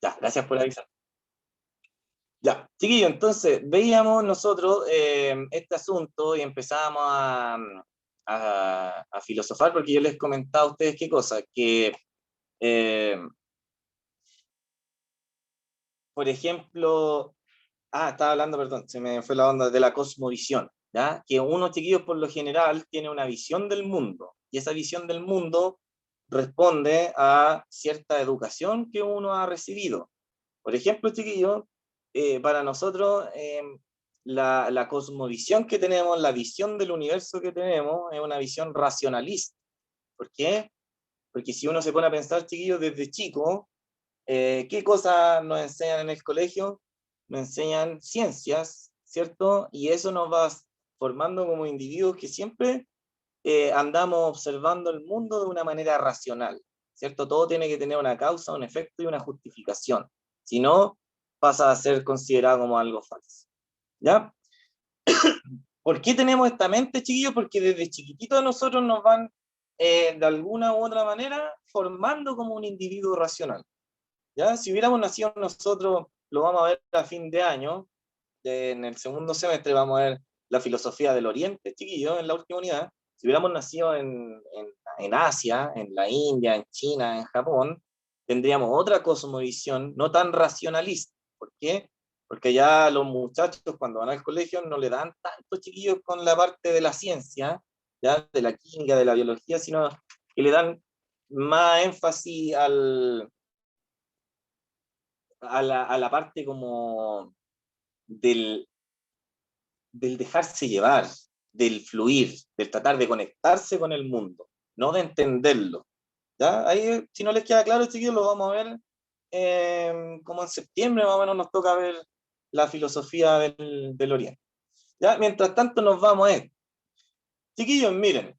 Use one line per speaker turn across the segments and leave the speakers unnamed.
Ya, gracias por avisar. Ya, chiquillo, entonces veíamos nosotros este asunto y empezábamos a filosofar, porque yo les comentaba a ustedes qué cosa, que, eh, por ejemplo, estaba hablando, perdón, se me fue la onda de la cosmovisión, ¿ya? Que uno, chiquillos, por lo general, tiene una visión del mundo, y esa visión del mundo responde a cierta educación que uno ha recibido. Por ejemplo, chiquillos, para nosotros, la cosmovisión que tenemos, la visión del universo que tenemos, es una visión racionalista. ¿Por qué? Porque si uno se pone a pensar, chiquillos, desde chico, ¿qué cosas nos enseñan en el colegio? Nos enseñan ciencias, ¿cierto? Y eso nos va formando como individuos que siempre andamos observando el mundo de una manera racional, ¿cierto? Todo tiene que tener una causa, un efecto y una justificación. Si no, pasa a ser considerado como algo falso, ¿ya? ¿Por qué tenemos esta mente, chiquillos? Porque desde chiquititos a nosotros nos van, de alguna u otra manera, formando como un individuo racional, ¿ya? Si hubiéramos nacido nosotros, lo vamos a ver a fin de año, en el segundo semestre vamos a ver la filosofía del Oriente, chiquillos, en la última unidad. Si hubiéramos nacido en Asia, en la India, en China, en Japón, tendríamos otra cosmovisión no tan racionalista. ¿Por qué? Porque ya los muchachos cuando van al colegio no le dan tanto, chiquillos, con la parte de la ciencia, ya de la química, de la biología, sino que le dan más énfasis a la parte como del, del dejarse llevar, del fluir, del tratar de conectarse con el mundo, no de entenderlo. ¿Ya? Ahí, si no les queda claro, chiquillos, lo vamos a ver como en septiembre, más o menos nos toca ver la filosofía del Oriente. ¿Ya? Mientras tanto, nos vamos a esto. Chiquillos, miren,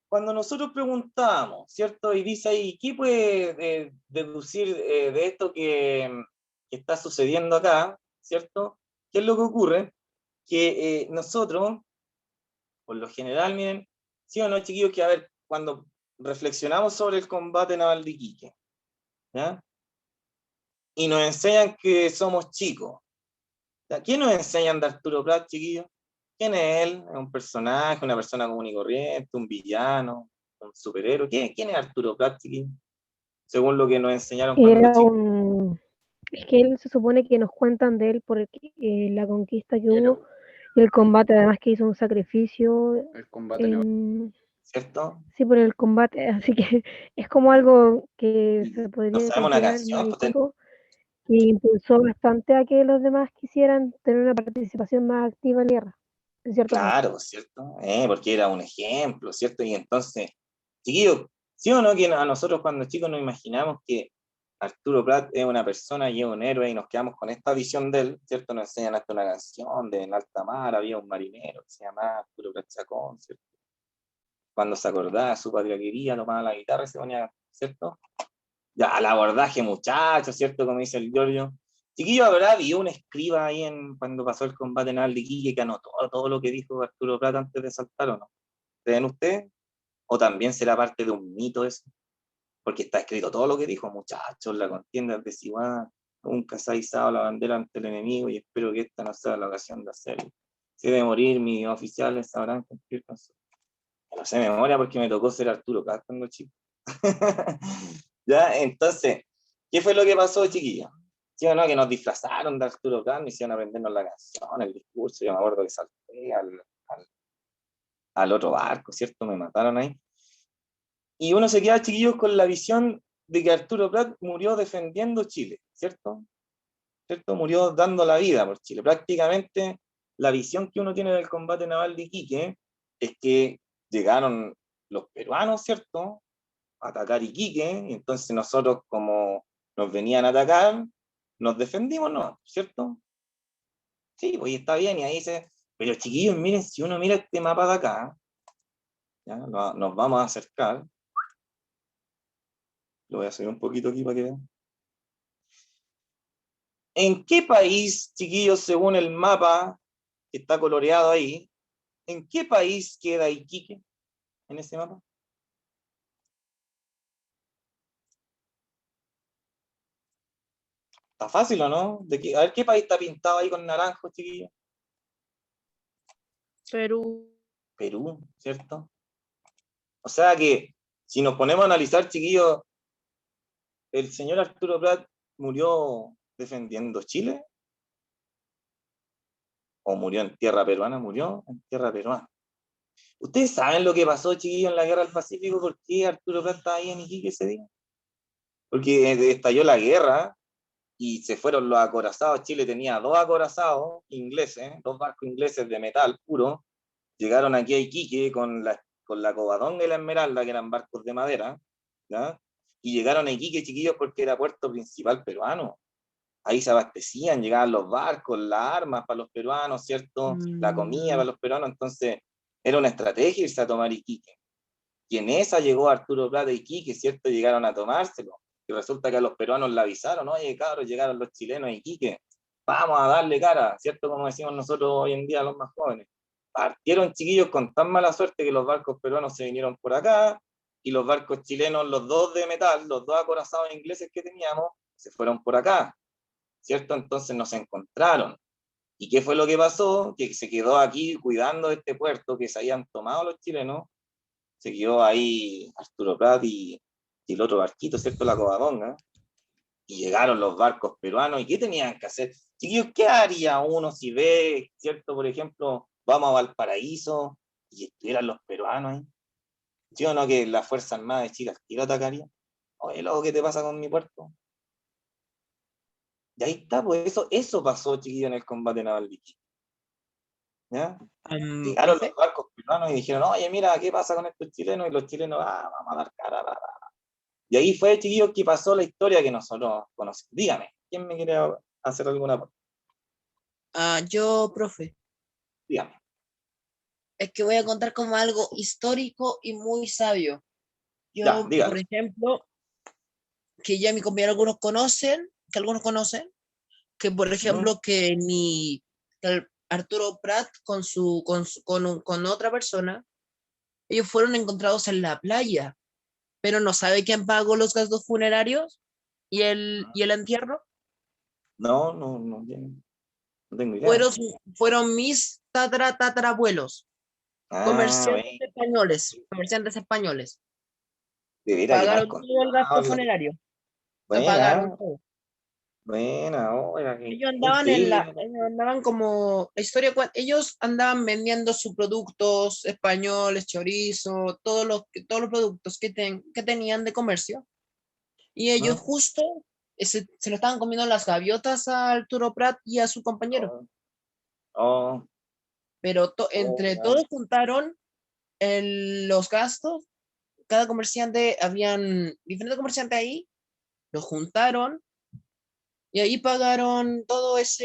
cuando nosotros preguntamos, ¿cierto? Y dice ahí, ¿qué puede deducir de esto que está sucediendo acá? ¿Cierto? ¿Qué es lo que ocurre? Que nosotros, por lo general, miren, sí o no, chiquillos, que a ver, cuando reflexionamos sobre el combate naval de Iquique, ¿ya? Y nos enseñan que somos chicos, ¿ya? ¿Qué nos enseñan de Arturo Prat, chiquillos? ¿Quién es él? ¿Es un personaje, una persona común y corriente, un villano, un superhéroe? ¿Quién es Arturo Prat, chiquillos? Según lo que nos enseñaron cuando
Era
chicos.
un... Es que él se supone que nos cuentan de él por la conquista que hubo y el combate, además que hizo un sacrificio
El combate naval.
¿Cierto?
Sí, por el combate, así que es como algo que se
No
podría
sabemos una
considerar
canción,
muy
pues,
icónico, que impulsó bastante a que los demás quisieran tener una participación más activa en la guerra, en cierto modo.
claro, ¿cierto? Porque era un ejemplo, ¿cierto? Y entonces, chiquillos, ¿sí o no que a nosotros cuando chicos nos imaginamos que Arturo Prat es una persona y es un héroe y nos quedamos con esta visión de él, ¿cierto? Nos enseñan hasta una canción de En alta mar había un marinero que se llamaba Arturo Prat Chacón, ¿cierto? Cuando se acordaba de su patria quería, tomaba la guitarra y se ponía, ¿cierto? Ya, al abordaje, muchachos, ¿cierto? Como dice el Giorgio. Chiquillo, habrá habido un escriba ahí cuando pasó el combate naval de Iquique que anotó todo lo que dijo Arturo Prat antes de saltar, ¿o no? ¿Creen ustedes? ¿O también será parte de un mito eso? Porque está escrito todo lo que dijo, muchachos, la contienda es desigual, nunca se ha izado la bandera ante el enemigo y espero que esta no sea la ocasión de hacerlo. Si he de morir, mis oficiales sabrán cumplir con su... No sé memoria porque me tocó ser Arturo Prat cuando chico. ¿Ya? Entonces, ¿qué fue lo que pasó, chiquillos? ¿Sí o no? Que nos disfrazaron de Arturo Prat, me hicieron aprendernos la canción, el discurso, yo me acuerdo que salté al otro barco, ¿cierto? Me mataron ahí. Y uno se queda, chiquillos, con la visión de que Arturo Prat murió defendiendo Chile, ¿cierto? ¿Cierto? Murió dando la vida por Chile. Prácticamente la visión que uno tiene del combate naval de Iquique es que llegaron los peruanos, ¿cierto? A atacar Iquique, y entonces nosotros como nos venían a atacar, nos defendimos, ¿no? ¿Cierto? Sí, pues está bien, y ahí dice, pero chiquillos, miren, si uno mira este mapa de acá, ¿ya? Nos vamos a acercar, lo voy a subir un poquito aquí para que vean. ¿En qué país, chiquillos, según el mapa que está coloreado ahí, en qué país queda Iquique en ese mapa? Está fácil, ¿o no? A ver, ¿qué país está pintado ahí con naranjo, chiquillo?
Perú.
Perú, ¿cierto? O sea que, si nos ponemos a analizar, chiquillos, el señor Arturo Prat murió defendiendo Chile o murió en tierra peruana, murió en tierra peruana. ¿Ustedes saben lo que pasó, chiquillos, en la guerra del Pacífico? ¿Por qué Arturo Prat estaba ahí en Iquique ese día? Porque estalló la guerra y se fueron los acorazados. Chile tenía dos acorazados ingleses, dos barcos ingleses de metal puro. Llegaron aquí a Iquique con la Covadonga y la Esmeralda, que eran barcos de madera, ¿ya? Y llegaron a Iquique, chiquillos, porque era puerto principal peruano. Ahí se abastecían, llegaban los barcos, las armas para los peruanos, ¿cierto? La comida
Mm,
para los peruanos. Entonces, era una estrategia irse a tomar Iquique. Y en esa llegó Arturo Prat de Iquique, ¿cierto? Llegaron a tomárselo. Y resulta que a los peruanos le avisaron, oye, cabros, llegaron los chilenos a Iquique, vamos a darle cara, ¿cierto? Como decimos nosotros hoy en día los más jóvenes. Partieron chiquillos con tan mala suerte que los barcos peruanos se vinieron por acá y los barcos chilenos, los dos de metal, los dos acorazados ingleses que teníamos, se fueron por acá, ¿cierto? Entonces nos encontraron. ¿Y qué fue lo que pasó? Que se quedó aquí cuidando de este puerto que se habían tomado los chilenos, se quedó ahí Arturo Prat y el otro barquito, ¿cierto? La Covadonga, y llegaron los barcos peruanos, ¿y qué tenían que hacer? Chiquillos, ¿qué haría uno si ve, ¿cierto? Por ejemplo, vamos a Valparaíso y estuvieran los peruanos ahí. ¿Sí o no que la Fuerza Armada de Chile al tiro atacaría? Oye, loco, ¿qué te pasa con mi puerto? Y ahí está, pues eso pasó, chiquillos, en el combate naval de Iquique, ¿ya? Llegaron los
Profe,
barcos peruanos y dijeron, oye, mira, ¿qué pasa con estos chilenos? Y los chilenos, vamos a dar cara, y ahí fue, chiquillos, que pasó la historia que nosotros conocemos. Dígame, ¿quién me quiere hacer alguna?
yo, profe,
Dígame.
es que voy a contar como algo histórico y muy sabio.
Ya,
Yo, por
dígalo.
ejemplo, que ya mi compañero algunos conocen, que algunos conocen, que por
¿Mm?
ejemplo que el Arturo Prat con otra persona, ellos fueron encontrados en la playa, pero no sabe quién pagó los gastos funerarios y el entierro.
No, no, no, no tengo idea.
Fueron, fueron mis tatarabuelos,
Ah, bueno,
comerciantes españoles.
de veras que no has
Pagaron todo el gasto
contado.
funerario. Lo pagaron
Buena,
todo.
buena, oiga,
Ellos
qué
andaban
increíble.
ellos andaban como, la historia, ellos andaban vendiendo sus productos españoles, chorizo, todos los productos que tenían de comercio. Y ellos
¿Mm?
justo se lo estaban comiendo las gaviotas a Arturo Prat y a su compañero.
Oh, oh,
Pero
oh,
entre
ya.
todos juntaron los gastos. Cada comerciante, habían diferentes comerciantes ahí, los juntaron y ahí pagaron todos esos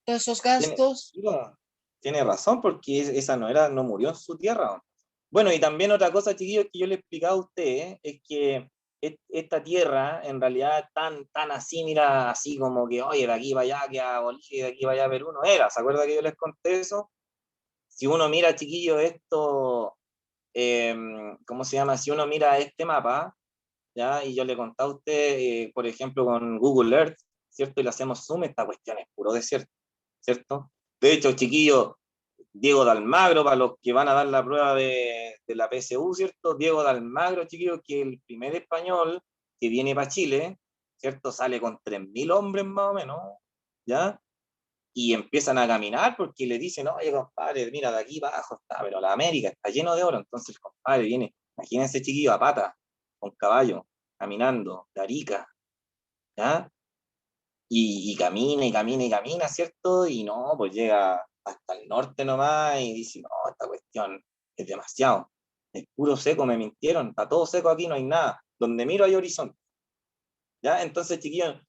Tiene,
gastos.
no, tiene razón, porque esa no era, no murió en su tierra. Bueno, y también otra cosa, chiquillos, que yo le explicaba a usted, es que esta tierra, en realidad, tan así, mira, así como que, oye, de aquí para allá, que a Bolivia, de aquí para allá a Perú, no era. ¿Se acuerda que yo les conté eso? Si uno mira, chiquillos, esto, eh, ¿cómo se llama? Si uno mira este mapa, ¿ya? Y yo le conté a usted, por ejemplo, con Google Earth, ¿cierto? Y le hacemos zoom, esta cuestión es puro desierto, ¿cierto? De hecho, chiquillos, Diego de Almagro, para los que van a dar la prueba de la PSU, ¿cierto? Diego de Almagro, chiquillos, que el primer español que viene para Chile, ¿cierto? Sale con 3.000 hombres más o menos, ¿ya? Y empiezan a caminar porque le dicen, oye, compadre, mira, de aquí para abajo está, pero la América está lleno de oro. Entonces el compadre viene, imagínense chiquillo a pata, con caballo, caminando, de Arica, ¿ya? Y camina y camina y camina, ¿cierto? Y no, pues llega hasta el norte nomás y dice, no, esta cuestión es demasiado. Es puro seco, me mintieron, está todo seco aquí, no hay nada. Donde miro hay horizonte, ¿ya? Entonces, chiquillos,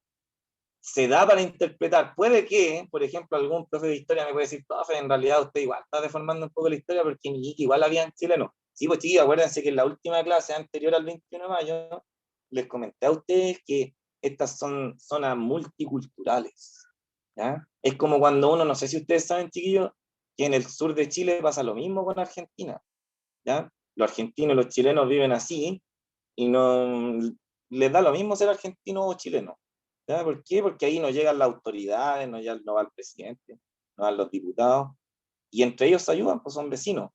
se da para interpretar. Puede que, por ejemplo, algún profe de historia me puede decir, profe, en realidad usted igual está deformando un poco la historia porque en Iquique igual habían chilenos. Sí, pues chiquillos, acuérdense que en la última clase anterior al 21 de mayo les comenté a ustedes que estas son zonas multiculturales, ¿ya? Es como cuando uno, no sé si ustedes saben, chiquillos, que en el sur de Chile pasa lo mismo con Argentina, ¿ya? Los argentinos, los chilenos viven así y no, les da lo mismo ser argentino o chileno. ¿Ya? ¿Por qué? Porque ahí no llegan las autoridades, no va el presidente, no van los diputados, y entre ellos se ayudan, pues son vecinos.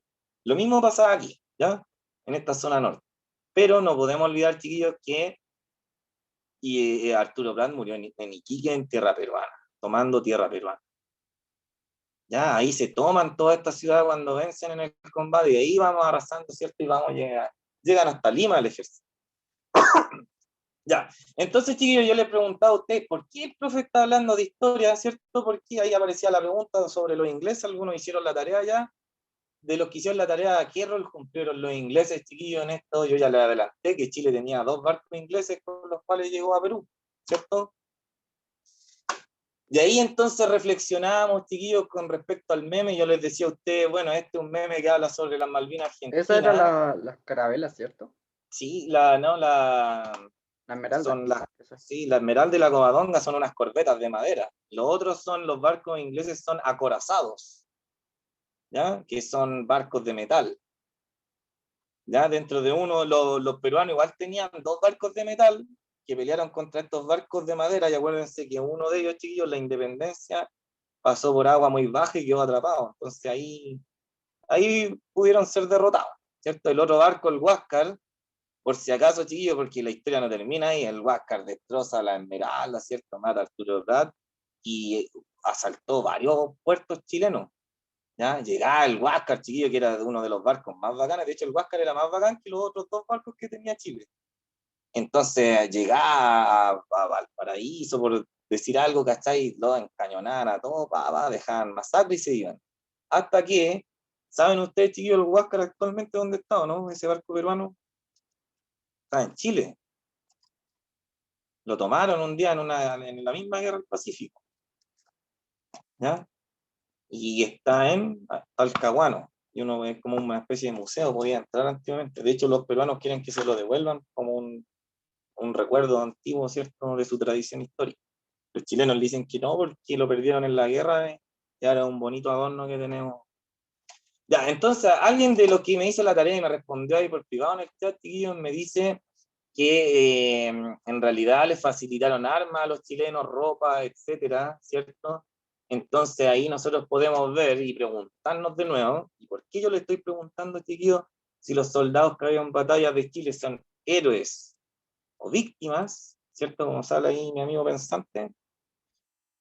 Lo mismo pasa aquí, ¿ya? En esta zona norte. Pero no podemos olvidar, chiquillos, que Arturo Prat murió en Iquique, en tierra peruana, tomando tierra peruana. Ya, ahí se toman toda esta ciudad cuando vencen en el combate, y ahí vamos arrasando, ¿cierto? Y vamos a llegar, llegan hasta Lima el ejército. Ya, entonces, chiquillos, yo le preguntaba a usted, ¿por qué el profe está hablando de historia, ¿cierto? Porque ahí aparecía la pregunta sobre los ingleses, algunos hicieron la tarea ya, de los que hicieron la tarea, ¿qué rol cumplieron los ingleses, chiquillos, en esto? Yo ya le adelanté que Chile tenía 2 barcos ingleses con los cuales llegó a Perú, ¿cierto? De ahí entonces reflexionábamos, chiquillos, con respecto al meme. Yo les decía a ustedes, bueno, este es un meme que habla sobre las Malvinas Argentinas.
Esa era las carabelas, ¿cierto?
Sí,
La Esmeralda.
son sí, la Esmeralda y la Covadonga son unas corbetas de madera. Los otros son, los barcos ingleses son acorazados, ¿ya? Que son barcos de metal. ¿Ya? Dentro de uno, los peruanos igual tenían 2 barcos de metal que pelearon contra estos barcos de madera, y acuérdense que uno de ellos, chiquillos, la Independencia, pasó por agua muy baja y quedó atrapado. Entonces ahí pudieron ser derrotados, ¿cierto? El otro barco, el Huáscar, por si acaso, chiquillos, porque la historia no termina ahí, el Huáscar destroza la Esmeralda, ¿cierto? Mata a Arturo Prat y asaltó varios puertos chilenos. ¿Ya? Llegaba el Huáscar, chiquillo, que era uno de los barcos más bacanes. De hecho, el Huáscar era más bacán que los otros 2 barcos que tenía Chile. Entonces, llegaba a Valparaíso, por decir algo, ¿cachai? Lo encañonaban a todo, dejaban masacre y se iban. Hasta que, ¿saben ustedes, chiquillos, el Huáscar actualmente dónde está, o no? Ese barco peruano está en Chile. Lo tomaron un día en la misma guerra del Pacífico. ¿Ya? Y está en Talcahuano, y uno ve como una especie de museo, podía entrar antiguamente. De hecho, los peruanos quieren que se lo devuelvan como un recuerdo antiguo, ¿cierto?, de su tradición histórica. Los chilenos dicen que no, porque lo perdieron en la guerra, y ahora es un bonito adorno que tenemos. Ya, entonces, alguien de los que me hizo la tarea y me respondió ahí por privado en el chat, chiquillos, me dice que en realidad les facilitaron armas a los chilenos, ropa, etcétera, ¿cierto? Entonces ahí nosotros podemos ver y preguntarnos de nuevo, ¿y por qué yo le estoy preguntando, chiquillos, si los soldados que habían en batallas de Chile son héroes o víctimas, ¿cierto? Como sale ahí mi amigo pensante.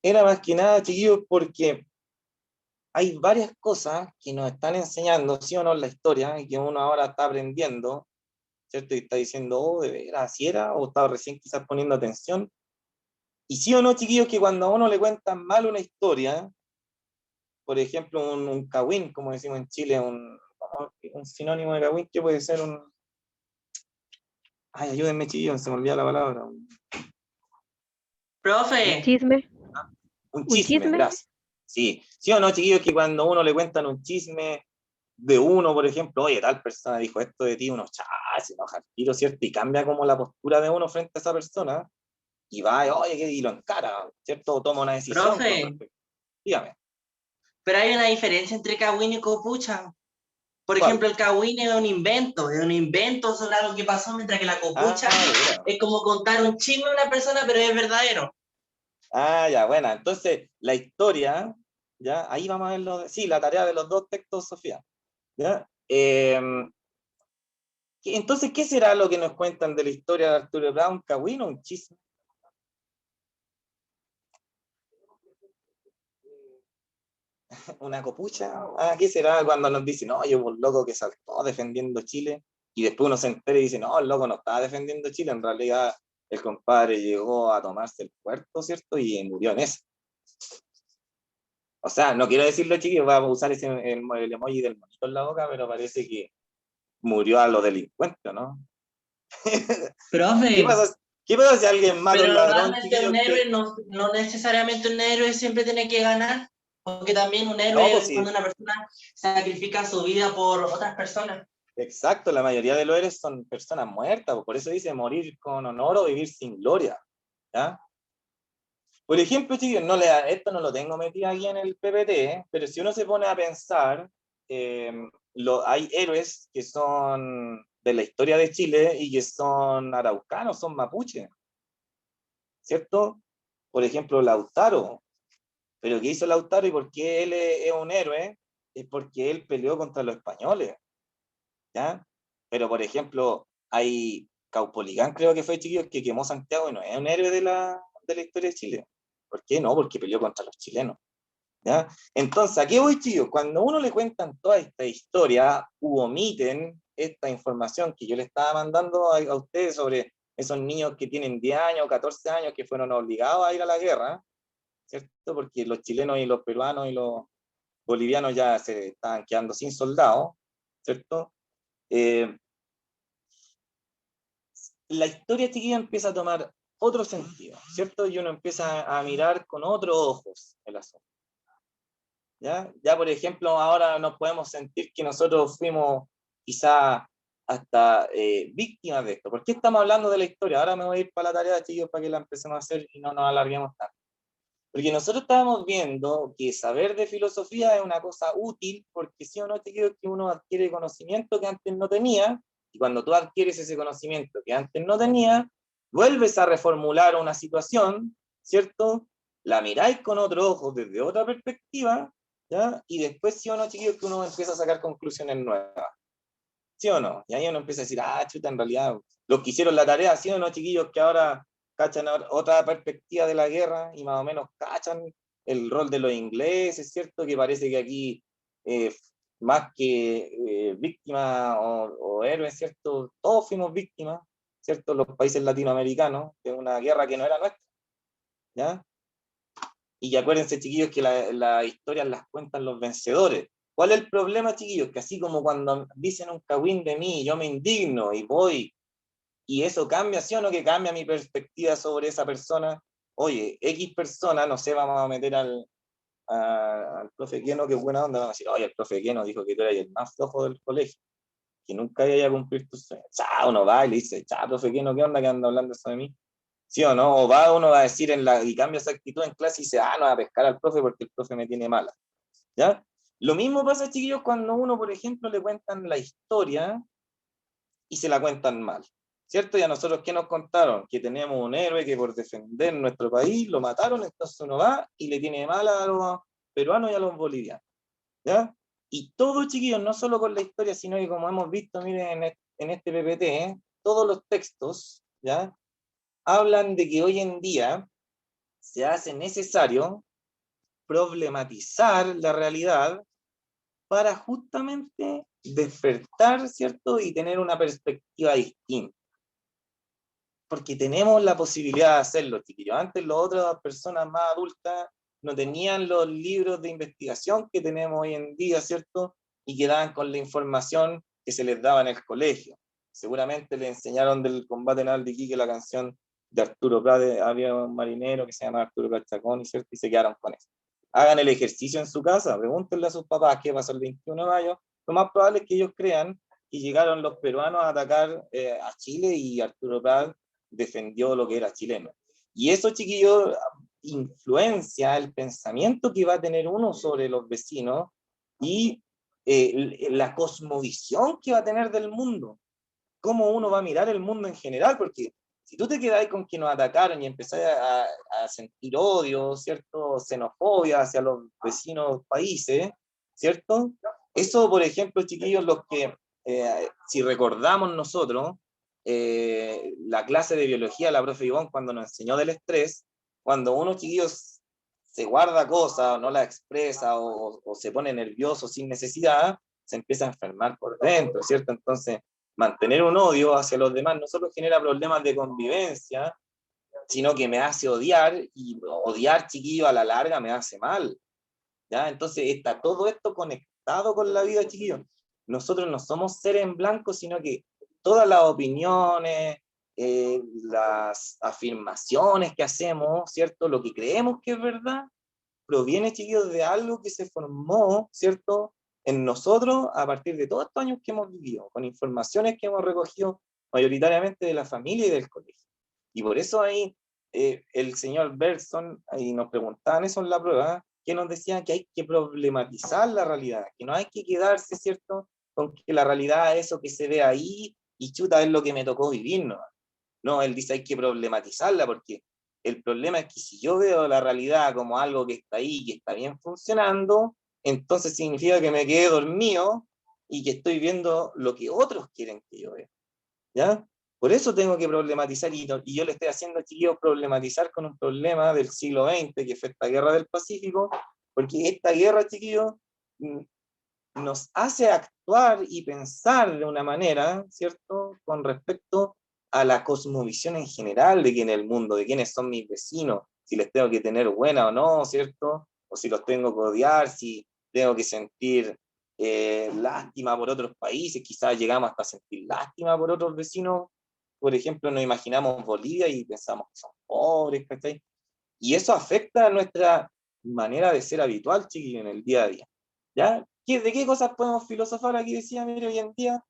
Era más que nada, chiquillos, porque hay varias cosas que nos están enseñando, sí o no, en la historia, y que uno ahora está aprendiendo, ¿cierto? Y está diciendo, oh, de veras, así era, o estaba recién quizás poniendo atención. Y sí o no, chiquillos, que cuando a uno le cuentan mal una historia, por ejemplo, un cagüín, como decimos en Chile, un sinónimo de cagüín, que puede ser un... Ay, ayúdenme, chiquillos, se me olvida la palabra.
Profe,
Chisme.
Un
¿Un
chisme,
chisme?
gracias. Sí, sí o no, chiquillos, que cuando a uno le cuentan un chisme de uno, por ejemplo, oye, tal persona dijo esto de ti, uno se enoja al tiro, ¿cierto? Y cambia como la postura de uno frente a esa persona, y va, oye, y lo encara, ¿cierto? O toma una decisión con
profe,
respecto. Dígame.
pero hay una diferencia entre cagüín y copucha. Por
¿Cuál?
ejemplo, el cagüín es un invento sobre algo que pasó, mientras que la copucha
Mira.
es como contar un chisme de una persona, pero es verdadero.
Ya, bueno, entonces la historia, ya, ahí vamos a ver sí, la tarea de los 2 textos, Sofía, ¿ya? Entonces, ¿qué será lo que nos cuentan de la historia de Arturo Brown? ¿Cagüín o un chisme? ¿Una copucha? ¿Qué será cuando nos dicen, oye, un loco que saltó defendiendo Chile? Y después uno se entera y dice, no, el loco no estaba defendiendo Chile, en realidad el compadre llegó a tomarse el puerto, ¿cierto? Y murió en eso. O sea, no quiero decirlo, chiquillos, voy a usar el emoji del monito en la boca, pero parece que murió a los delincuentes, ¿no?
Profe,
¿Qué pasa si alguien mata a
pero
un ladrón,
realmente
chiquillos?
un héroe no necesariamente un héroe siempre tiene que ganar, porque también un héroe
No, pues
es
sí,
cuando una persona sacrifica su vida por otras personas.
exacto, la mayoría de los héroes son personas muertas, por eso dice morir con honor o vivir sin gloria, ¿ya? Por ejemplo, chicos, esto no lo tengo metido aquí en el PPT, pero si uno se pone a pensar, hay héroes que son de la historia de Chile y que son araucanos, son mapuches, ¿cierto? Por ejemplo, Lautaro. Pero ¿qué hizo Lautaro y por qué él es un héroe? Es porque él peleó contra los españoles, ¿ya? Pero, por ejemplo, hay Caupolicán, creo que fue, chiquillos, que quemó Santiago y no es un héroe de la historia de Chile. ¿Por qué? No, porque peleó contra los chilenos, ¿ya? Entonces, ¿a qué voy, chicos? Cuando uno le cuentan toda esta historia, u omiten esta información que yo le estaba mandando a ustedes sobre esos niños que tienen 10 años, 14 años, que fueron obligados a ir a la guerra, ¿cierto? Porque los chilenos y los peruanos y los bolivianos ya se estaban quedando sin soldados, ¿cierto? La historia, chiquilla, empieza a tomar otro sentido, ¿cierto? Y uno empieza a mirar con otros ojos el asunto. ¿Ya? Por ejemplo, ahora nos podemos sentir que nosotros fuimos quizá hasta víctimas de esto. ¿Por qué estamos hablando de la historia? Ahora me voy a ir para la tarea, chicos, para que la empecemos a hacer y no nos alarguemos tanto. Porque nosotros estábamos viendo que saber de filosofía es una cosa útil, porque si o no, chicos, que uno adquiere conocimiento que antes no tenía, y cuando tú adquieres ese conocimiento que antes no tenía, vuelves a reformular una situación, ¿cierto? La miráis con otro ojo, desde otra perspectiva, ¿ya? Y después, sí o no, chiquillos, que uno empieza a sacar conclusiones nuevas. ¿Sí o no? Y ahí uno empieza a decir, ah, chuta, en realidad, los que hicieron la tarea, ¿sí o no, chiquillos, que ahora cachan otra perspectiva de la guerra y más o menos cachan el rol de los ingleses, ¿cierto? Que parece que aquí, más que víctimas o héroes, ¿cierto? Todos fuimos víctimas, ¿cierto? Los países latinoamericanos, de una guerra que no era nuestra, ¿ya? Y acuérdense, chiquillos, que la historia las cuentan los vencedores. ¿Cuál es el problema, chiquillos? Que así como cuando dicen un cagüín de mí, yo me indigno y voy, y eso cambia, ¿sí o no? Que cambia mi perspectiva sobre esa persona. Oye, X persona, no sé, vamos a meter al profe Keno, que buena onda, vamos a decir, oye, el profe Keno dijo que tú eres el más flojo del colegio, que nunca iba a cumplir tus sueños. Chao, uno va y le dice, chao, profe Keno, ¿qué onda que anda hablando eso de mí? ¿Sí o no? O uno va a decir y cambia esa actitud en clase y dice, no va a pescar al profe porque el profe me tiene mala. ¿Ya? Lo mismo pasa, chiquillos, cuando uno, por ejemplo, le cuentan la historia y se la cuentan mal. ¿Cierto? Y a nosotros, ¿qué nos contaron? Que tenemos un héroe que por defender nuestro país lo mataron, entonces uno va y le tiene mal a los peruanos y a los bolivianos. ¿Ya? Y todo, chiquillos, no solo con la historia, sino que como hemos visto, miren, en este PPT, todos los textos, ¿ya? Hablan de que hoy en día se hace necesario problematizar la realidad para justamente despertar, ¿cierto? Y tener una perspectiva distinta. Porque tenemos la posibilidad de hacerlo, chiquillos. Antes las otras personas más adultas no tenían los libros de investigación que tenemos hoy en día, ¿cierto? Y quedaban con la información que se les daba en el colegio. Seguramente le enseñaron del combate naval de Iquique la canción de Arturo Prat, había un marinero que se llama Arturo Prat Chacón, ¿cierto? Y se quedaron con eso. Hagan el ejercicio en su casa, pregúntenle a sus papás qué pasó el 21 de mayo. Lo más probable es que ellos crean que llegaron los peruanos a atacar a Chile y Arturo Prat defendió lo que era chileno. Y eso, chiquillos, influencia el pensamiento que va a tener uno sobre los vecinos y la cosmovisión que va a tener del mundo. Cómo uno va a mirar el mundo en general, porque si tú te quedas con que nos atacaron y empezás a sentir odio, ¿cierto? Xenofobia hacia los vecinos países, ¿cierto? Eso, por ejemplo, chiquillos, los que, si recordamos nosotros, la clase de biología, la profe Ivonne, cuando nos enseñó del estrés, cuando uno, chiquillos, se guarda cosas o no la expresa o se pone nervioso sin necesidad, se empieza a enfermar por dentro, ¿cierto? Entonces, mantener un odio hacia los demás no solo genera problemas de convivencia, sino que me hace odiar, y odiar, chiquillo, a la larga me hace mal, ¿ya? Entonces está todo esto conectado con la vida, chiquillo. Nosotros no somos seres en blanco, sino que todas las opiniones, las afirmaciones que hacemos, ¿cierto? Lo que creemos que es verdad, proviene, chiquillos, de algo que se formó, ¿cierto?, en nosotros a partir de todos estos años que hemos vivido, con informaciones que hemos recogido mayoritariamente de la familia y del colegio. Y por eso ahí el señor Bergson, ahí nos preguntaban eso en la prueba, que nos decían que hay que problematizar la realidad, que no hay que quedarse, ¿cierto?, con que la realidad es eso que se ve ahí y chuta, es lo que me tocó vivir, ¿no? No, él dice hay que problematizarla, porque el problema es que si yo veo la realidad como algo que está ahí, que está bien funcionando, entonces significa que me quedé dormido y que estoy viendo lo que otros quieren que yo vea, ¿ya? Por eso tengo que problematizar, y yo le estoy haciendo a chiquillos problematizar con un problema del siglo XX, que fue esta guerra del Pacífico, porque esta guerra, chiquillos, nos hace actuar y pensar de una manera, ¿cierto?, con respecto a la cosmovisión en general de quién es el mundo, de quiénes son mis vecinos, si les tengo que tener buena o no, ¿cierto? O si los tengo que odiar, si tengo que sentir lástima por otros países, quizás llegamos hasta a sentir lástima por otros vecinos. Por ejemplo, nos imaginamos Bolivia y pensamos que son pobres, ¿cachai? Y eso afecta a nuestra manera de ser habitual, chiquillos, en el día a día, ¿ya? ¿De qué cosas podemos filosofar aquí? Decía, mire, hoy en día,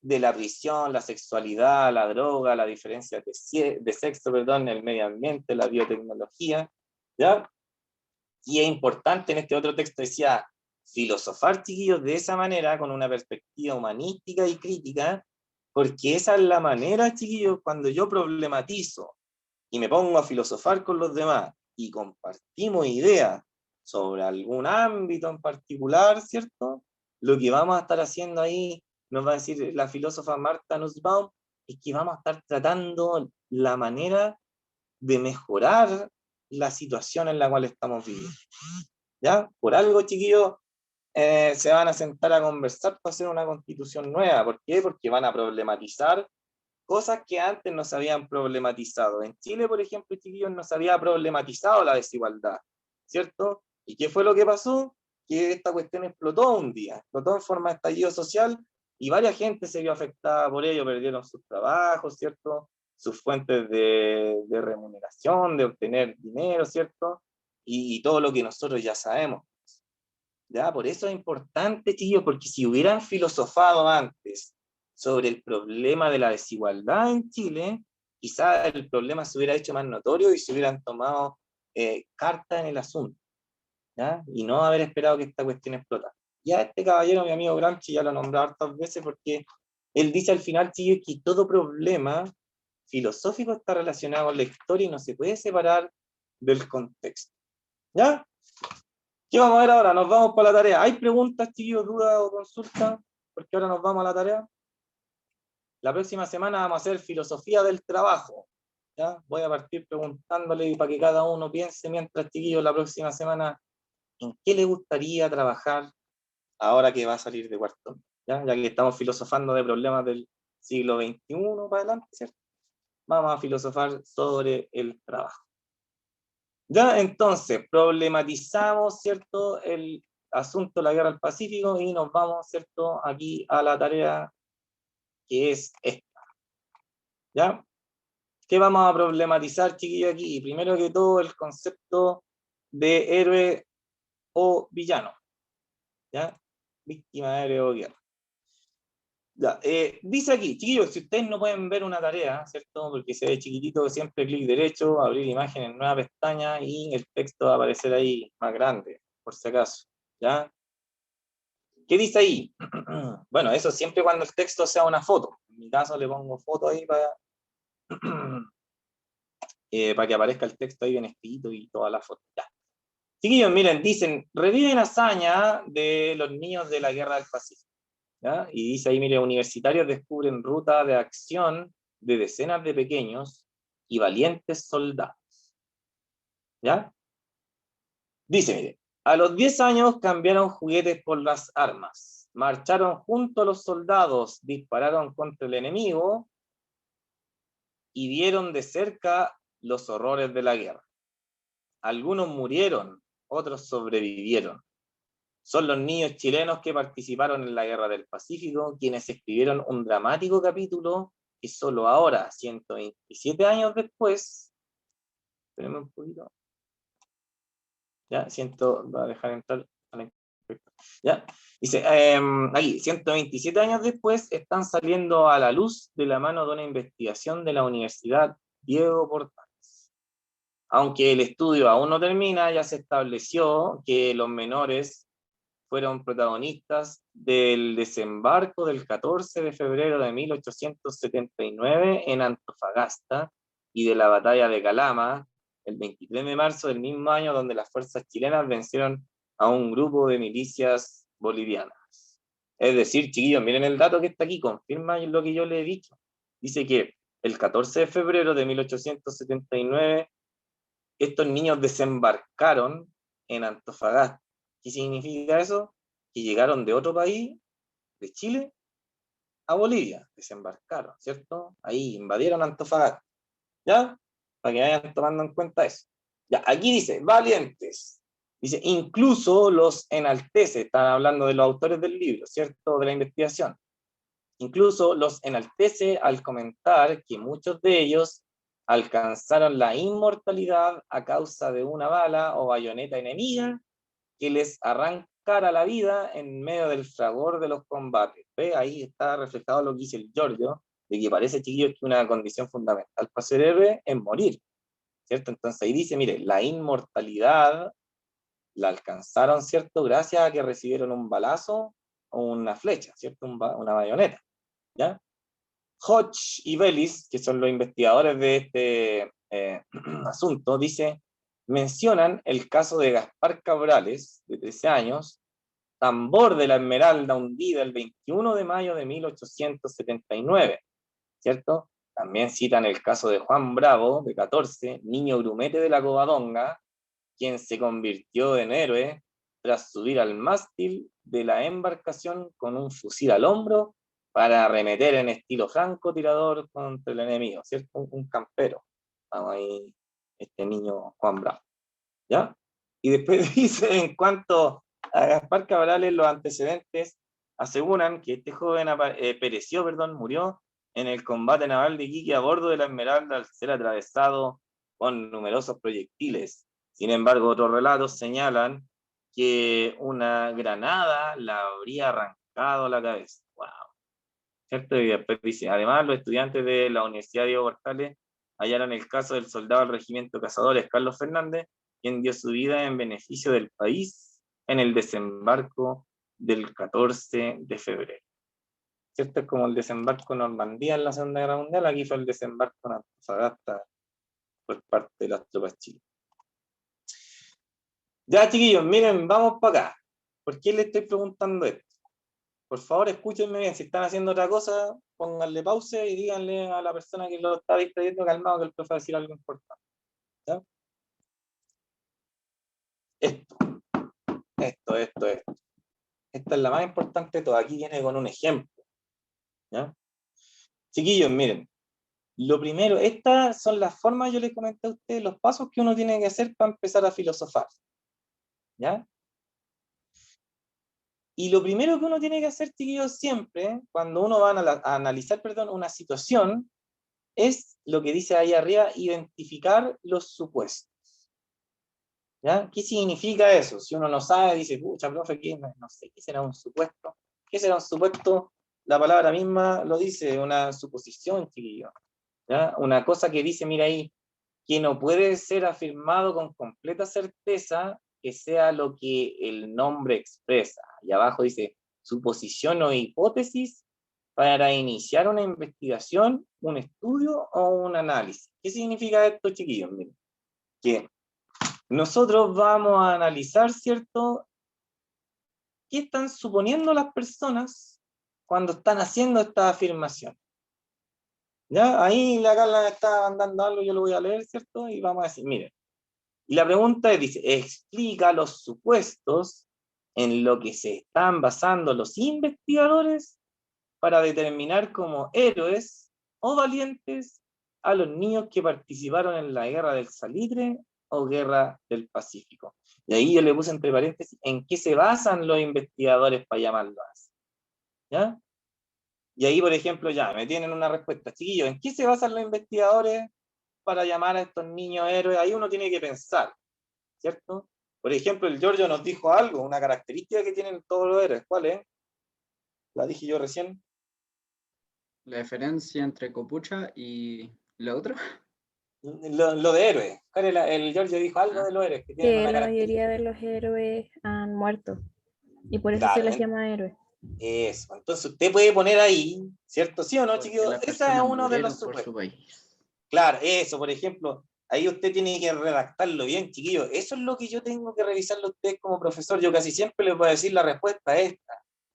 de la prisión, la sexualidad, la droga, la diferencia de sexo, perdón, el medio ambiente, la biotecnología, ¿ya? Y es importante, en este otro texto decía, filosofar, chiquillos, de esa manera, con una perspectiva humanística y crítica, porque esa es la manera, chiquillos, cuando yo problematizo y me pongo a filosofar con los demás y compartimos ideas sobre algún ámbito en particular, ¿cierto? Lo que vamos a estar haciendo ahí, nos va a decir la filósofa Marta Nussbaum, es que vamos a estar tratando la manera de mejorar la situación en la cual estamos viviendo. ¿Ya? Por algo, chiquillos, se van a sentar a conversar para hacer una constitución nueva. ¿Por qué? Porque van a problematizar cosas que antes no se habían problematizado. En Chile, por ejemplo, chiquillos, no se había problematizado la desigualdad, ¿cierto? ¿Y qué fue lo que pasó? Que esta cuestión explotó un día, explotó en forma de estallido social y varias gente se vio afectada por ello, perdieron sus trabajos, ¿cierto? Sus fuentes de remuneración, de obtener dinero, ¿cierto? Y todo lo que nosotros ya sabemos. ¿Ya? Por eso es importante, chiquillos, porque si hubieran filosofado antes sobre el problema de la desigualdad en Chile, quizás el problema se hubiera hecho más notorio y se hubieran tomado carta en el asunto, ¿ya? Y no haber esperado que esta cuestión explotara. Ya este caballero, mi amigo Gramsci, ya lo nombró hartas veces porque él dice al final, chiquillos, que todo problema filosófico está relacionado con la historia y no se puede separar del contexto. ¿Ya? ¿Qué vamos a ver ahora? Nos vamos para la tarea. ¿Hay preguntas, chiquillos, dudas o consultas? Porque ahora nos vamos a la tarea. La próxima semana vamos a hacer filosofía del trabajo. ¿Ya? Voy a partir preguntándole para que cada uno piense mientras, chiquillos, la próxima semana en qué le gustaría trabajar ahora que va a salir de cuarto. ¿Ya? Ya que estamos filosofando de problemas del siglo XXI para adelante, ¿cierto? Vamos a filosofar sobre el trabajo. Ya, entonces, problematizamos, ¿cierto?, el asunto de la guerra del Pacífico y nos vamos, ¿cierto?, aquí a la tarea que es esta. ¿Ya? ¿Qué vamos a problematizar, chiquillos, aquí? Primero que todo, el concepto de héroe o villano. ¿Ya? Víctima, héroe o guerra. Ya, dice aquí, chiquillos, si ustedes no pueden ver una tarea, ¿cierto? Porque se ve chiquitito, siempre clic derecho, abrir imagen en nueva pestaña y el texto va a aparecer ahí más grande, por si acaso, ¿ya? ¿Qué dice ahí? Bueno, eso siempre cuando el texto sea una foto. En mi caso le pongo foto ahí para que aparezca el texto ahí bien escrito y toda la foto. Ya. Chiquillos, miren, dicen, reviven hazaña de los niños de la Guerra del Pacífico. ¿Ya? Y dice ahí, mire, universitarios descubren ruta de acción de decenas de pequeños y valientes soldados. ¿Ya? Dice, mire, a los 10 años cambiaron juguetes por las armas, marcharon junto a los soldados, dispararon contra el enemigo y vieron de cerca los horrores de la guerra. Algunos murieron, otros sobrevivieron. Son los niños chilenos que participaron en la Guerra del Pacífico, quienes escribieron un dramático capítulo que solo ahora, 127 años después, espérenme un poquito, ya, va a dejar entrar a la ya, dice, aquí, 127 años después, están saliendo a la luz de la mano de una investigación de la Universidad Diego Portales. Aunque el estudio aún no termina, ya se estableció que los menores fueron protagonistas del desembarco del 14 de febrero de 1879 en Antofagasta y de la batalla de Calama, el 23 de marzo del mismo año, donde las fuerzas chilenas vencieron a un grupo de milicias bolivianas. Es decir, chiquillos, miren el dato que está aquí, confirma lo que yo les he dicho. Dice que el 14 de febrero de 1879 estos niños desembarcaron en Antofagasta. ¿Qué significa eso? Que llegaron de otro país, de Chile, a Bolivia, desembarcaron, ¿cierto? Ahí invadieron Antofagasta, ¿ya? Para que vayan tomando en cuenta eso. Ya, aquí dice, valientes. Dice, incluso los enaltece, están hablando de los autores del libro, ¿cierto? De la investigación. Incluso los enaltece al comentar que muchos de ellos alcanzaron la inmortalidad a causa de una bala o bayoneta enemiga que les arrancara la vida en medio del fragor de los combates. ¿Ve? Ahí está reflejado lo que dice el Giorgio, de que parece, chiquillos, que una condición fundamental para ser héroe es morir, ¿cierto? Entonces ahí dice, mire, la inmortalidad la alcanzaron, ¿cierto? Gracias a que recibieron un balazo o una flecha, ¿cierto? Una bayoneta, ¿ya? Hodge y Bellis, que son los investigadores de este asunto, mencionan el caso de Gaspar Cabrales, de 13 años, tambor de la Esmeralda hundida el 21 de mayo de 1879, ¿cierto? También citan el caso de Juan Bravo, de 14, niño grumete de la Covadonga, quien se convirtió en héroe tras subir al mástil de la embarcación con un fusil al hombro para arremeter en estilo francotirador contra el enemigo, ¿cierto? Un campero. Vamos ahí, este niño Juan Bravo, ¿ya? Y después dice, en cuanto a Gaspar Cabrales, los antecedentes aseguran que este joven murió en el combate naval de Iquique a bordo de la Esmeralda al ser atravesado con numerosos proyectiles. Sin embargo, otros relatos señalan que una granada la habría arrancado la cabeza. ¡Wow! ¿Cierto? Y después dice, además, los estudiantes de la Universidad Diego Portales hallaron el caso del soldado del regimiento Cazadores, Carlos Fernández, quien dio su vida en beneficio del país en el desembarco del 14 de febrero. ¿Cierto? Es como el desembarco en Normandía en la Segunda Guerra Mundial, aquí fue el desembarco en Antofagasta por parte de las tropas chilenas. Ya, chiquillos, miren, vamos para acá. ¿Por qué les estoy preguntando esto? Por favor, escúchenme bien. Si están haciendo otra cosa, pónganle pausa y díganle a la persona que lo está distrayendo calmado que el profe va a decir algo importante. ¿Ya? Esto. Esta es la más importante de todas. Aquí viene con un ejemplo. ¿Ya? Chiquillos, miren. Lo primero, estas son las formas, yo les comenté a ustedes, los pasos que uno tiene que hacer para empezar a filosofar. ¿Ya? Y lo primero que uno tiene que hacer, chiquillos, siempre, cuando uno va a analizar, una situación, es lo que dice ahí arriba, identificar los supuestos. ¿Ya? ¿Qué significa eso? Si uno no sabe, dice, pucha, profe, no sé, ¿qué será un supuesto? ¿Qué será un supuesto? La palabra misma lo dice, una suposición, chiquillos. ¿Ya? Una cosa que dice, mira ahí, que no puede ser afirmado con completa certeza que sea lo que el nombre expresa. Y abajo dice, suposición o hipótesis para iniciar una investigación, un estudio o un análisis. ¿Qué significa esto, chiquillos? Miren, que nosotros vamos a analizar, ¿cierto? ¿Qué están suponiendo las personas cuando están haciendo esta afirmación? ¿Ya? Ahí la Carla está mandando algo, yo lo voy a leer, ¿cierto? Y vamos a decir, miren. Y la pregunta es, dice, explica los supuestos en lo que se están basando los investigadores para determinar como héroes o valientes a los niños que participaron en la Guerra del Salitre o Guerra del Pacífico. Y ahí yo le puse entre paréntesis, ¿en qué se basan los investigadores para llamarlo así? ¿Ya? Y ahí, por ejemplo, ya me tienen una respuesta. Chiquillos, ¿en qué se basan los investigadores para llamar a estos niños héroes? Ahí uno tiene que pensar, ¿cierto? Por ejemplo, el Giorgio nos dijo algo, una característica que tienen todos los héroes. ¿Cuál es? La dije yo recién.
La diferencia entre copucha y la otra.
Lo de héroes. El Giorgio dijo algo de los héroes que tienen
Que
una
la
característica.
mayoría de los héroes han muerto.
Y por eso
Claro,
se les llama héroes.
eso. Entonces usted puede poner ahí, ¿cierto? ¿Sí o no,
Porque
chiquillos?
las
Ese es
personas
uno de
murieron
los
por
supuestos.
su país.
Claro, eso, por ejemplo, ahí usted tiene que redactarlo bien, chiquillos. Eso es lo que yo tengo que revisarlo a ustedes como profesor. Yo casi siempre les voy a decir la respuesta a esta.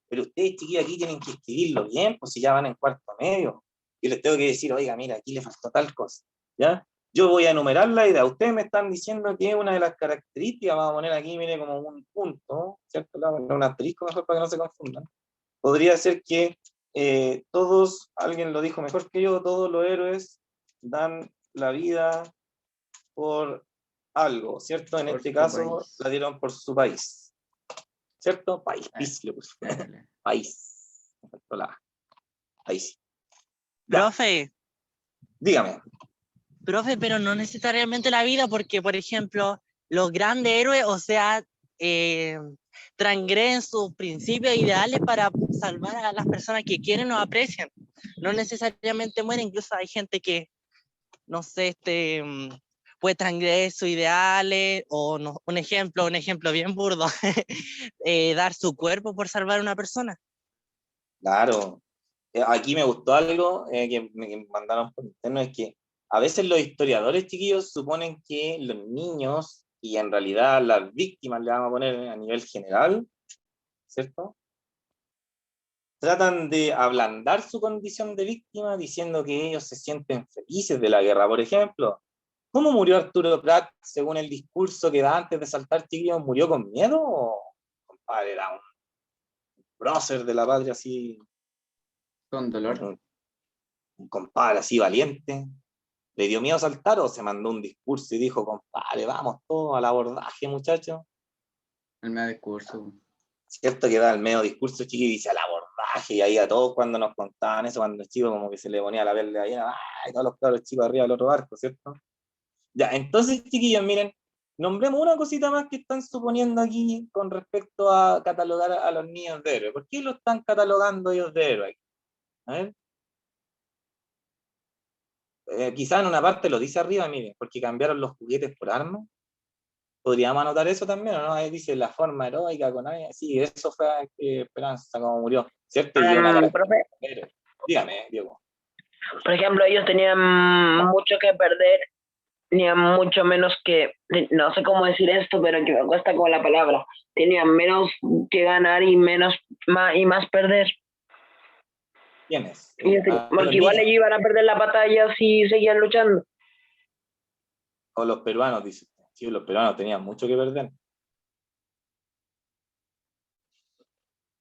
Pero ustedes, chiquillos, aquí tienen que escribirlo bien, pues si ya van en cuarto medio. Yo les tengo que decir, oiga, mira, aquí le faltó tal cosa, ¿ya? Yo voy a enumerar la idea. Ustedes me están diciendo que una de las características, vamos a poner aquí, mire, como un punto, ¿cierto? Le vamos a poner un asterisco mejor para que no se confundan. Podría ser que todos, alguien lo dijo mejor que yo, todos los héroes dan la vida por algo, ¿cierto? En
Por
este
su
caso,
país.
la dieron por su país, ¿cierto? País,
Ah,
pis, le puse.
Dale.
País. Me faltó la A. País. Ya,
Profe,
dígame.
pero no necesariamente la vida, porque, por ejemplo, los grandes héroes, o sea, transgreden sus principios e ideales para salvar a las personas que quieren o aprecian. No necesariamente mueren, incluso hay gente que, no sé, puede transgredir sus ideales, o no, un ejemplo bien burdo, dar su cuerpo por salvar a una persona.
Claro. Aquí me gustó algo que me mandaron por interno, es que a veces los historiadores chiquillos suponen que los niños, y en realidad las víctimas, le vamos a poner a nivel general, ¿cierto? Tratan de ablandar su condición de víctima diciendo que ellos se sienten felices de la guerra. Por ejemplo, ¿cómo murió Arturo Prat según el discurso que da antes de saltar, chiquillos? ¿Murió con miedo o, compadre, era un prócer de la patria así,
Con dolor.
un compadre así valiente? ¿Le dio miedo saltar o se mandó un discurso y dijo, compadre, vamos todos al abordaje, muchachos?
El medio discurso.
Cierto que da el medio discurso chiqui y dice al abordaje, y ahí a todos cuando nos contaban eso, cuando el chico como que se le ponía la piel de gallina, ¡ay! Todos los cabros chicos arriba del otro barco, ¿cierto? Ya, entonces, chiquillos, miren, nombremos una cosita más que están suponiendo aquí con respecto a catalogar a los niños de héroes. ¿Por qué lo están catalogando ellos de héroes? A ver. Quizá en una parte lo dice arriba, miren, porque cambiaron los juguetes por armas. Podríamos anotar eso también, ¿o no? Ahí dice la forma heroica con alguien. Sí, eso fue Esperanza, como murió, ¿cierto? Y una
Profe,
dígame, Diego.
por ejemplo, ellos tenían mucho que perder, tenían mucho menos que, no sé cómo decir esto, pero que me cuesta con la palabra, tenían menos que ganar y más perder.
¿Quiénes?
Porque igual ellos iban a perder la batalla si seguían luchando.
O los peruanos, dice. Sí, los peruanos tenían mucho que perder.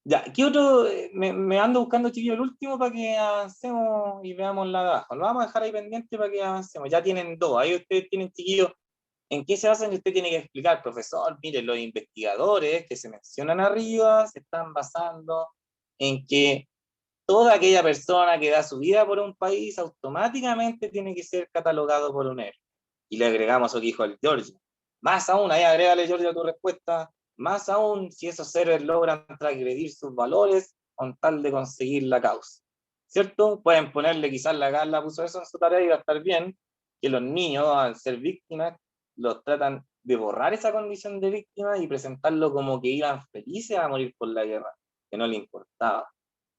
Ya, ¿qué otro? Me ando buscando, chiquillos, el último para que avancemos y veamos la de abajo. Lo vamos a dejar ahí pendiente para que avancemos. Ya tienen dos. Ahí ustedes tienen, chiquillos, ¿en qué se basan? Y usted tiene que explicar, profesor, mire, los investigadores que se mencionan arriba se están basando en que toda aquella persona que da su vida por un país automáticamente tiene que ser catalogado por un héroe. Y le agregamos lo que dijo el Giorgio. Más aún, ahí agrégale, Giorgio, a tu respuesta, más aún si esos héroes logran transgredir sus valores con tal de conseguir la causa. ¿Cierto? Pueden ponerle, quizás la Carla puso eso en su tarea y va a estar bien, que los niños, al ser víctimas, los tratan de borrar esa condición de víctima y presentarlo como que iban felices a morir por la guerra, que no le importaba.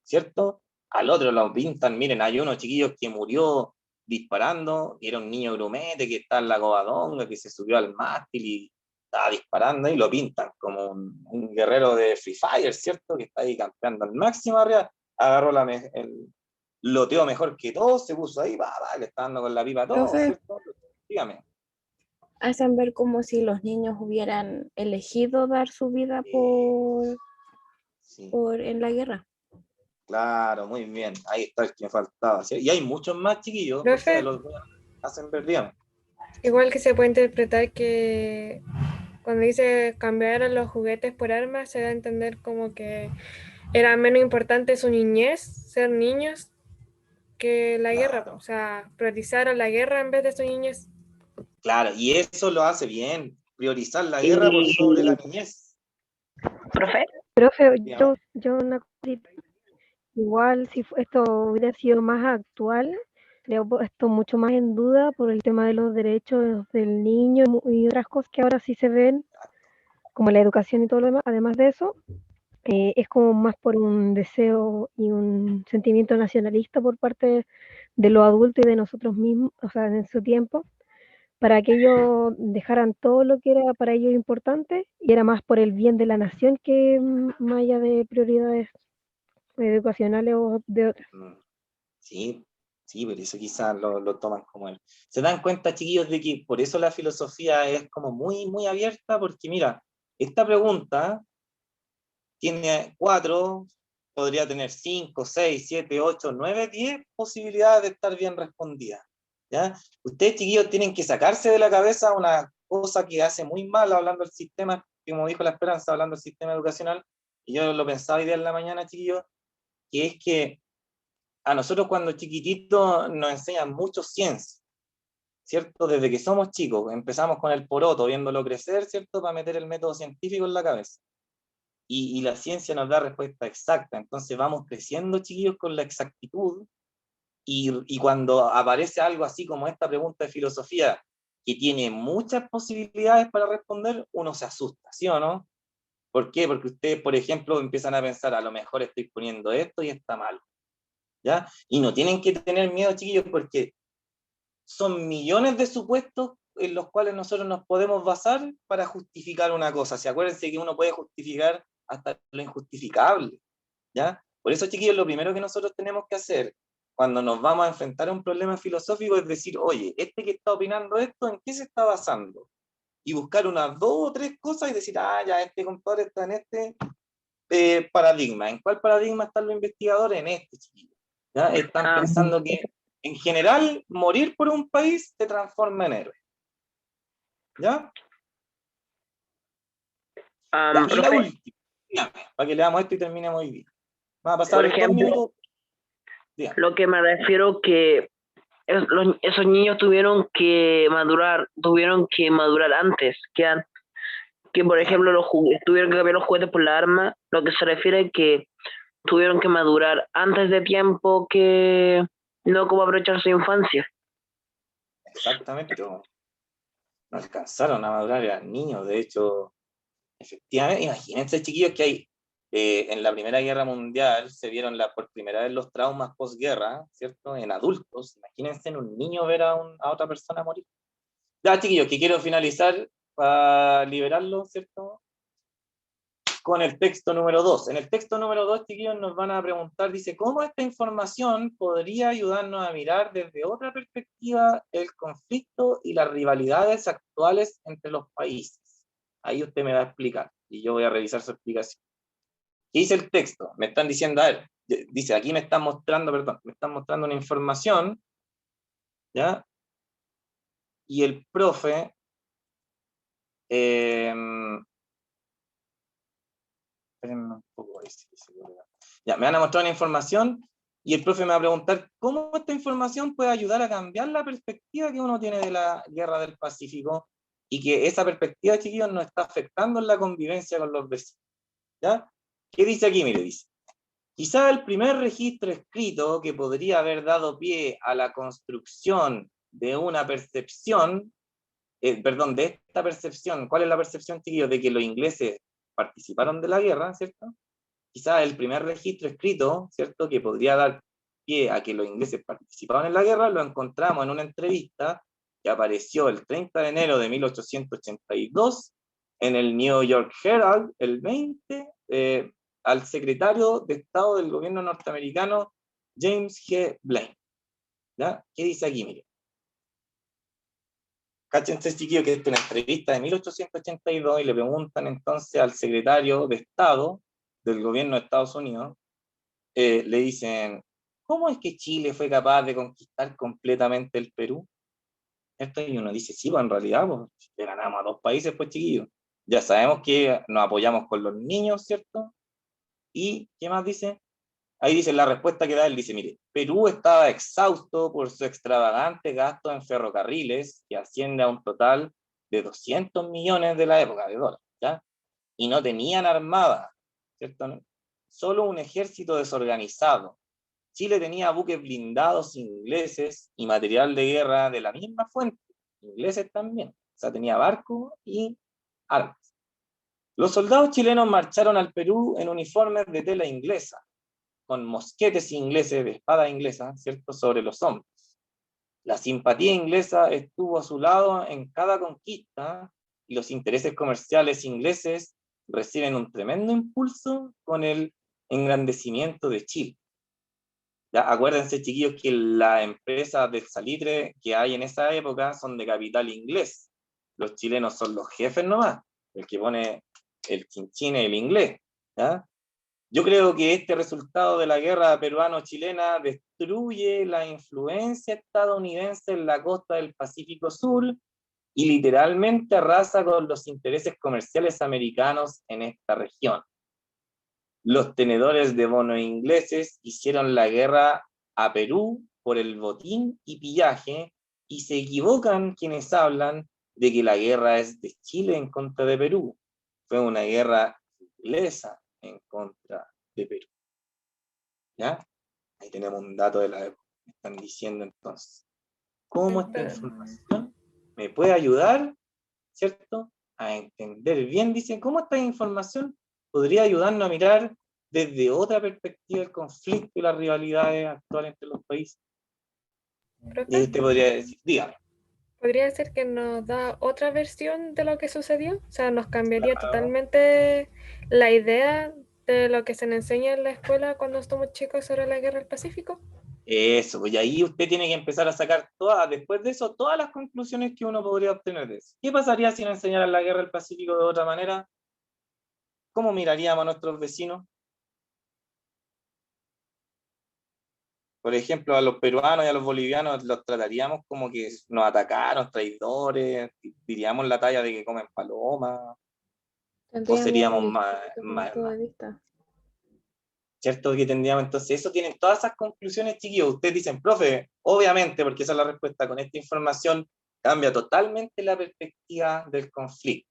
¿Cierto? Al otro lo pintan, miren, hay uno chiquillos que murió disparando, que era un niño grumete que está en la Covadonga, que se subió al mástil y estaba disparando, y lo pintan como un guerrero de Free Fire, ¿cierto? Que está ahí campeando al máximo arriba, agarró el loteo mejor que todos, se puso ahí, le está dando con la pipa a todos,
Profe.
¿cierto? Dígame.
Hacen ver como si los niños hubieran elegido dar su vida
Sí.
en la guerra.
Claro, muy bien. Ahí está el que me faltaba. ¿Sí? Y hay muchos más chiquillos, o
Profe.
sea, hacen ver, dígame.
Igual que se puede interpretar que cuando dice cambiar a los juguetes por armas, se da a entender como que era menos importante su niñez, ser niños, que la guerra. O sea, priorizar a la guerra en vez de su niñez.
Claro, y eso lo hace bien, priorizar la guerra por sobre la niñez.
¿Profe?
Profe,
Dígame.
yo una cosita. Igual si esto hubiera sido más actual, le he puesto mucho más en duda por el tema de los derechos del niño y otras cosas que ahora sí se ven, como la educación y todo lo demás. Además de eso, es como más por un deseo y un sentimiento nacionalista por parte de los adultos y de nosotros mismos, o sea, en su tiempo, para que ellos dejaran todo lo que era para ellos importante y era más por el bien de la nación que más allá de prioridades educacionales o de otras.
Sí, sí, por eso quizás lo toman como él. Se dan cuenta, chiquillos, de que por eso la filosofía es como muy, muy abierta, porque mira, esta pregunta tiene 4, podría tener 5, 6, 7, 8, 9, 10 posibilidades de estar bien respondida. ¿Ya? Ustedes, chiquillos, tienen que sacarse de la cabeza una cosa que hace muy mal hablando del sistema, como dijo la Esperanza, hablando del sistema educacional, y yo lo pensaba hoy día en la mañana, chiquillos, que es que a nosotros cuando chiquititos nos enseñan mucho ciencia, ¿cierto? Desde que somos chicos, empezamos con el poroto, viéndolo crecer, ¿cierto? Para meter el método científico en la cabeza. Y la ciencia nos da respuesta exacta, entonces vamos creciendo, chiquillos, con la exactitud, y cuando aparece algo así como esta pregunta de filosofía, que tiene muchas posibilidades para responder, uno se asusta, ¿sí o no? ¿Por qué? Porque ustedes, por ejemplo, empiezan a pensar, a lo mejor estoy poniendo esto y está mal, ¿ya? Y no tienen que tener miedo, chiquillos, porque son millones de supuestos en los cuales nosotros nos podemos basar para justificar una cosa. ¿Se acuérdense que uno puede justificar hasta lo injustificable? ¿Ya? Por eso, chiquillos, lo primero que nosotros tenemos que hacer cuando nos vamos a enfrentar a un problema filosófico es decir, oye, este que está opinando esto, ¿en qué se está basando? Y buscar unas 2 o 3 cosas y decir, ah, ya, este compadre está en este paradigma. ¿En cuál paradigma están los investigadores? En este, chiquillos. ¿Ya? Están pensando que, en general, morir por un país te transforma en héroe. ¿Ya? Ya, y la
Profe,
última, dígame, para que leamos esto y terminemos hoy día. Va a pasar
por
2
ejemplo,
minutos. Dígame.
lo que me refiero que esos niños tuvieron que madurar antes, que por ejemplo tuvieron que cambiar los juguetes por la arma, lo que se refiere a que tuvieron que madurar antes de tiempo, que no como aprovechar su infancia.
Exactamente, pero no alcanzaron a madurar, eran niños. De hecho, efectivamente, imagínense, chiquillos, que hay en la Primera Guerra Mundial se vieron por primera vez los traumas posguerra, ¿cierto? En adultos. Imagínense en un niño ver a otra persona morir. Ya, chiquillos, que quiero finalizar para liberarlo, ¿cierto? Con el texto número 2. En el texto número 2, chiquillos, nos van a preguntar, dice, ¿cómo esta información podría ayudarnos a mirar desde otra perspectiva el conflicto y las rivalidades actuales entre los países? Ahí usted me va a explicar y yo voy a revisar su explicación. ¿Qué dice el texto? Me están diciendo, a ver, dice, aquí me están mostrando una información, ¿ya? Y el profe, espérenme un poco, ya, me van a mostrar una información y el profe me va a preguntar cómo esta información puede ayudar a cambiar la perspectiva que uno tiene de la guerra del Pacífico y que esa perspectiva, chiquillos, nos está afectando en la convivencia con los vecinos. ¿Ya? ¿Qué dice aquí? Mire, dice, quizá el primer registro escrito que podría haber dado pie a la construcción de una percepción, de esta percepción, ¿cuál es la percepción, chiquillos? De que los ingleses participaron de la guerra, ¿cierto? Quizá el primer registro escrito, ¿cierto?, que podría dar pie a que los ingleses participaban en la guerra, lo encontramos en una entrevista que apareció el 30 de enero de 1882 en el New York Herald, el 20, al secretario de Estado del gobierno norteamericano, James G. Blaine. ¿Ya? ¿Qué dice aquí? Mire. Cáchense, chiquillo, que es una entrevista de 1882 y le preguntan entonces al secretario de Estado del gobierno de Estados Unidos, le dicen, ¿cómo es que Chile fue capaz de conquistar completamente el Perú? ¿Cierto? Y uno dice, sí, pues en realidad, pues, le ganamos a 2 países, pues chiquillos. Ya sabemos que nos apoyamos con los niños, ¿cierto? ¿Y qué más dice? Ahí dice la respuesta que da él, dice, mire, Perú estaba exhausto por su extravagante gasto en ferrocarriles, que asciende a un total de 200 millones de la época de dólares, ¿ya? Y no tenían armada, ¿cierto? Solo un ejército desorganizado. Chile tenía buques blindados ingleses y material de guerra de la misma fuente, ingleses también. O sea, tenía barcos y armas. Los soldados chilenos marcharon al Perú en uniformes de tela inglesa, con mosquetes ingleses de espada inglesa, ¿cierto?, sobre los hombros. La simpatía inglesa estuvo a su lado en cada conquista y los intereses comerciales ingleses reciben un tremendo impulso con el engrandecimiento de Chile. Ya, acuérdense, chiquillos, que las empresas del salitre que hay en esa época son de capital inglés. Los chilenos son los jefes nomás, el que pone el chinchín es el inglés. ¿Ya? Yo creo que este resultado de la guerra peruano-chilena destruye la influencia estadounidense en la costa del Pacífico Sur y literalmente arrasa con los intereses comerciales americanos en esta región. Los tenedores de bonos ingleses hicieron la guerra a Perú por el botín y pillaje, y se equivocan quienes hablan de que la guerra es de Chile en contra de Perú. Fue una guerra inglesa en contra de Perú. ¿Ya? Ahí tenemos un dato de la época. Me están diciendo entonces, ¿cómo esta información me puede ayudar, ¿cierto?, a entender bien? Dicen, ¿cómo esta información podría ayudarnos a mirar desde otra perspectiva el conflicto y las rivalidades actuales entre los países?
¿Profe?
Y usted podría decir, dígame.
¿Podría ser que nos da otra versión de lo que sucedió? O sea, nos cambiaría totalmente la idea de lo que se nos enseña en la escuela cuando estamos chicos sobre la guerra del Pacífico.
Eso, pues, y ahí usted tiene que empezar a sacar todas, después de eso, todas las conclusiones que uno podría obtener de eso. ¿Qué pasaría si nos enseñaran la guerra del Pacífico de otra manera? ¿Cómo miraríamos a nuestros vecinos? Por ejemplo, a los peruanos y a los bolivianos los trataríamos como que nos atacaron, traidores, diríamos la talla de que comen palomas, o seríamos más, ¿cierto? Que tendríamos, entonces, eso tienen todas esas conclusiones, chiquillos. Ustedes dicen, profe, obviamente, porque esa es la respuesta, con esta información cambia totalmente la perspectiva del conflicto,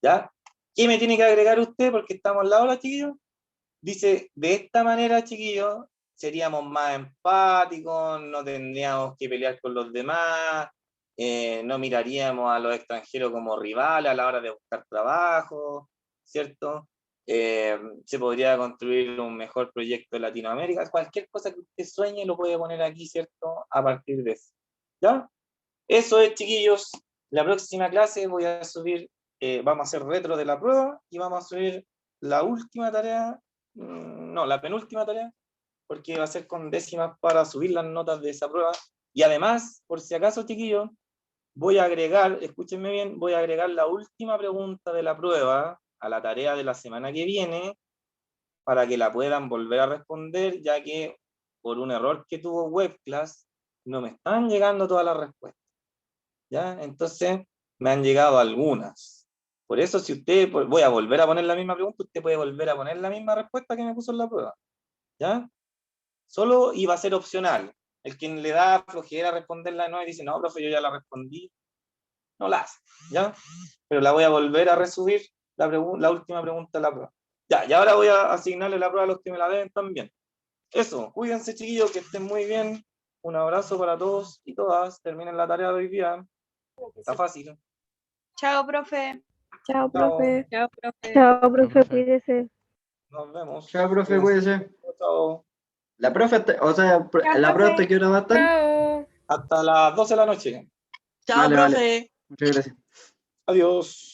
¿ya? ¿Qué me tiene que agregar usted? Porque estamos en la hora, chiquillos. Dice, de esta manera, chiquillos, seríamos más empáticos, no tendríamos que pelear con los demás, no miraríamos a los extranjeros como rivales a la hora de buscar trabajo, ¿cierto? Se podría construir un mejor proyecto en Latinoamérica. Cualquier cosa que usted sueñe lo puede poner aquí, ¿cierto? A partir de eso, ¿ya? Eso es, chiquillos. La próxima clase voy a subir, vamos a hacer retro de la prueba y vamos a subir la última tarea, no, la penúltima tarea, porque va a ser con décimas para subir las notas de esa prueba. Y además, por si acaso, chiquillos, voy a agregar, escúchenme bien, voy a agregar la última pregunta de la prueba a la tarea de la semana que viene, para que la puedan volver a responder, ya que por un error que tuvo WebClass, no me están llegando todas las respuestas. ¿Ya? Entonces, me han llegado algunas. Por eso, si usted, voy a volver a poner la misma pregunta, usted puede volver a poner la misma respuesta que me puso en la prueba. ¿Ya? Solo iba a ser opcional. El que le da flojera responderla no y dice, no, profe, yo ya la respondí, no la hace, ¿ya? Pero la voy a volver a resubir, la última pregunta de la prueba. Ya, y ahora voy a asignarle la prueba a los que me la deben también. Eso, cuídense, chiquillos, que estén muy bien. Un abrazo para todos y todas. Terminen la tarea de hoy día. Está fácil.
Chao, profe.
Chao,
Chao.
profe.
Chao, profe.
Chao, profe, cuídese.
Nos vemos.
Chao, profe, cuídese.
Chao.
La profe, o sea, la profe, ¿hasta qué hora va a estar?
Chao.
Hasta las 12 de la noche.
Chao,
Vale,
profe.
vale. Muchas gracias.
Adiós.